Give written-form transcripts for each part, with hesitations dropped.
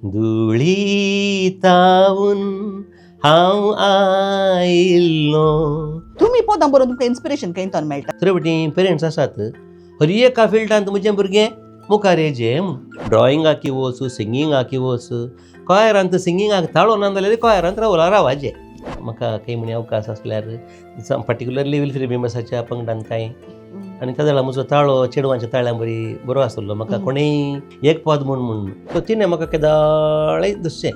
धुळीतावून हांव आयिल्लो. तुम्ही पोतां बरोवन तुमकां इन्स्पिरेशन खंयतन मेळटा? दुसरे पेरंट्स आसात, हर एका फिल्डांत म्हजें भुरगें मुखार येजें म्हूण. ड्रॉइंगाक वच, सिंगिंगाक वच, कोयरांत सिंगिंगाक ताळो ना जाल्यार कोयरांत रावला रावाजें. म्हाका काही म्हणी अवकाश आसल्यार पर्टिक्युलरली विल्फ्री फेमसाच्या पंगडांत कांय आनी त्या वेळा म्हजो ताळो चेडवांच्या ताळ्यां बरो आसलो. म्हाका कोणेय एक पद म्हूण तो तिणें म्हाका केदाळें दसचें,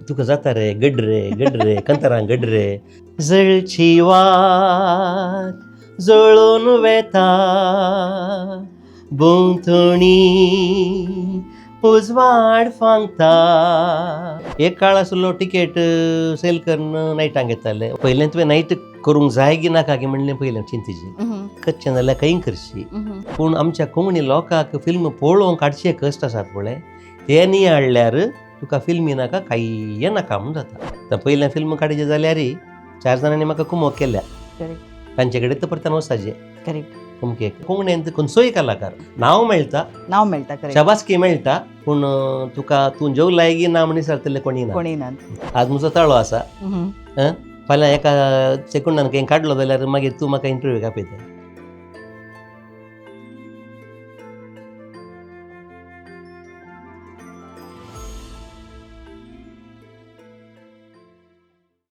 तुका जाता रे, गड रे कंतरां गड रे. जळची वात जळोन वेता भोंवतणी उजवाड फांगता. एक काळ आसलो टिकेट सेल करून नायटांक घेताले. पयलें तुवें नायट करूंक जाय की नाका की म्हणलें पयलें चिंतेचें, करचें जाल्यार खंय करची. पूण आमच्या कोंकणी लोकांक फिल्म पळोवंक काडचे कश्ट आसात पळय, ते नियाळ्ळ्यार तुका फिल्मी नाका कांय नाका म्हूण जाता. पयलें फिल्म काडचें जाल्यार 4 जाणांनी म्हाका कुमक केल्या. तांचे कडेन तर परतान वचपाचें कुमकेक. कोंकणींत खंयचोय कलाकार नांव मेळटा, शाबासकी मेळटा, पूण तूं जेवलाय गी ना म्हण विचारतले कोणी ना. आज म्हजो ताळो आसा, फाल्यां एका सेकंडान खंय काडलो जाल्यार मागीर तूं म्हाका इंटरव्यूक आपयता.